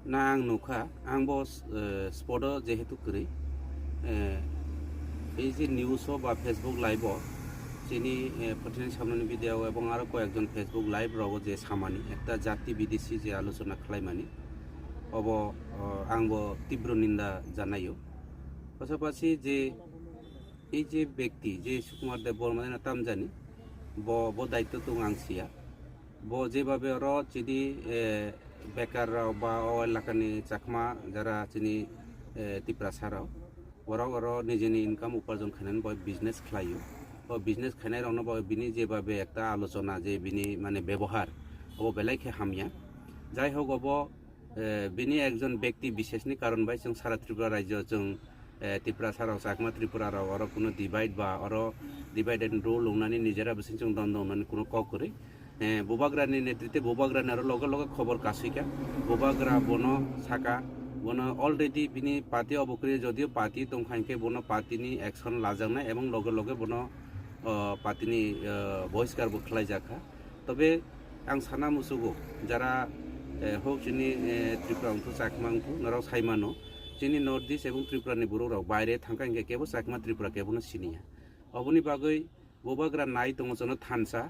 ना आं नुखा आं बस स्पट जेहेतु करी এই যে নিউজ বা ফেসবুক লাইভ যিনি প্রতিদিন সামনে ভিডিও এবং আরও কয়েকজন ফেসবুক লাইভ রব যে সামানি একটা জাতি বিদেশি যে আলোচনা খালাইমানি অব আংবো তীব্র নিন্দা জানাইও পাশাপাশি যে এই যে ব্যক্তি যে সুকুমার দেব বর্মা তামজানি ব দায়িত্ব তো আংসিয়া যেভাবে ওর চিনি বেকার বা ও এলাকানি চাকমা যারা চিনি ত্রিপুরা সারাও ওরা নিজেনি ইনকাম উপার্জন খাইনাनै বয় বিজনেস খালাयो ও বিজনেস খাইনাय রাवनो বয় বিনি যেভাবে একটা আলোচনা যে বিনি মানে ব্যবহার ও বেলাইকে হামিয়া যাই হোক অব বিনি একজন ব্যক্তি বিশেষনি কারণ বাই जों সারা ত্রিপুরা রাজ্য जों ত্রিপুরা সারাও চাকমা ত্রিপুরারাও ওরা কোনো ডিভাইড বা ওরা ডিভাইড এন্ড রুল লংनानै নিজেরা বিसिं जों দ্বন্দ্ব লংनानै কোনো ক করে বোবাগ্রানি নেতৃত্বে বোবাগ্রানি আরো লগে লগে খবর কাসিকা বোবাগ্রা বনো সাকা বনো অলরেডি বিনি পার্টি অবক্রিয় যদিও পার্টি দंखायके বনো পার্টিनि एक्शन लाजांनाय এবং লগে লগে বনো পার্টিनि বহিষ্কারबो खालायजाखा তবে आं साना मुसुगो যারা হোক जोंनि ত্রিপুরা অংশ চাকমা অংশ নরাव साइमानो जोंनि नर्थ इस्ट এবং ত্রিপুরাनि बर'राव বাইরে थांखायके केबो चाकमा ত্রিপুরা केबोनो सिनिया अबनि बागै बोबाग्रा नाय दङ जोंनो थानसा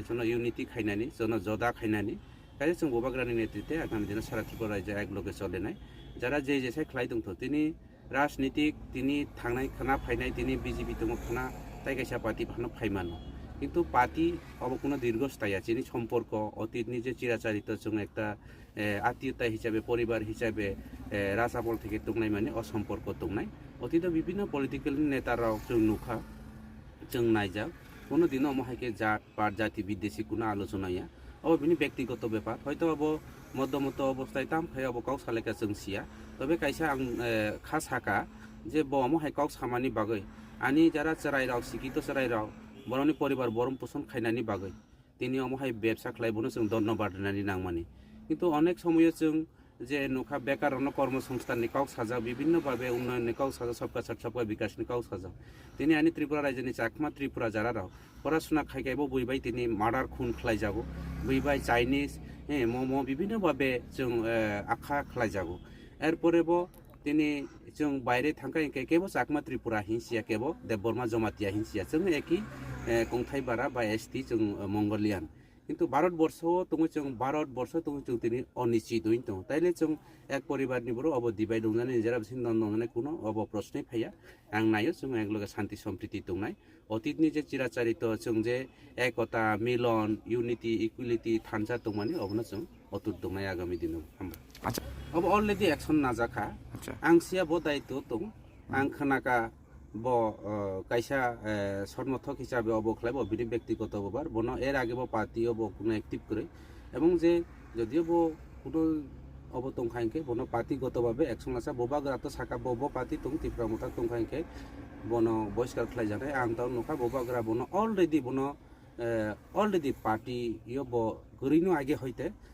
जोंनो इउनिटि खायनानै जोंनो जदा खायनानै गासै जों बोबाग्रानि नेतृत्वे आगामी दिनाव सारा ত্রিপুরা रायजो एकलगे चलेनाय যারা যে যেসাই খালাই दंथ তিনি রাজনীতিক তিনি थांनाय खाना फायनाय তিনি বিজেপি दङ खाना তাইকাইसा পার্টি ফানো फायमानो কিন্তু পার্টি অব কোনো দীর্ঘস্থায়ী যিনি সম্পর্ক অতীতনি যে চিরাচারিত जों একটা আত্মীয়তা হিসাবে পরিবার হিসাবে রাজাবল থেকে দंनाय মানে অসম্পর্ক দंनाय অতীত বিভিন্ন পলিটিক্যাল নেতারাও जों नुखा जों नायजा কোনো দিনও আমাকে জাত পাট জাতি বিদেশি কোনো আলোচনায়া अब बिनि व्यक्तिगत ব্যাপার হয়তো अब মধ্যমত অবস্থায় তাম ফাই अब কাউ সালেকা जों सिया তবে কাইসা आं खास हाका যে বমহাই কাউ সামানি বাগै आनी যারা চরাইরাव শিক্ষিত চরাইরাव বরनि পরিবার বরম পোষণ খাইনানি বাগै তিনি অমহাই ব্যবসা খালাইবনো जों ধন্যবাদ দিনানি নাংমানি কিন্তু অনেক সময় जों যে नुखा बेकार কর্মসংস্থানनि কাউ সাজা বিভিন্নভাবে উন্নয়নनि কাউ সাজা सबका साथ सबका विकासनि काउ साजा তিনি आनी ত্রিপুরা রাজ্যनि চাকমা ত্রিপুরা যারারাव পড়াশোনা খাইগাইबो বইবাই তিনি মার্ডার খুন খালাইজাगो বইবাই চাইনিজ মমো বিভিন্নভাবে जों আখা খালাইজাगो এরপরেবো তিনি जों বাইরে থাকাইকে কেবো চাকমা ত্রিপুরা হিংসিয়া কেবো দেববর্মা জমাতিয়া হিংসিয়া जों একই কংথাই বারা বা এসটি जों मंगोलियान কিন্তু ভারতবর্ষও তুমি जों ভারতবর্ষ তুমি जों তিনি অনিশ্চিত হইতো তাইলে जों এক পরিবারनि বড় অব দিবাই দंनानै নিজেরা বিसिं দंनानै কোনো অব প্রশ্নই ফাইয়া आं नायो जों एकलगे शांति सम्प्रीति दंनाय অতীতनि যে চিরাচারিত जों যে একতা মিলন ইউনিটি ইকুয়ালিটি থানসা দंमानि অবनो जों অতুট दंनाय आगामी दिनाव हामबा আচ্ছা अब अलरेडी एक्शन नाजाखा আচ্ছা आं सिया ब दायित्व दं आं खोनाका ब कायसा समर्थक हिसाबै अब खलाय ब बिनि व्यक्तिगत बार बनो एर आगे ब पार्टी अब कोनो एक्टिव करे এবং যে যদিও ব কোনো अब दंखायके बनो पार्टीगतभावे एक्शन लासा बोबाग्राथ साका बब पार्टी दं ত্রিপুরা मथा दंखायके बनो बहिष्कार खालाय जानाय आं दा नुखा बोबाग्रा बनो अलरेडी पार्टी इयो ब गरैनो आगे हयते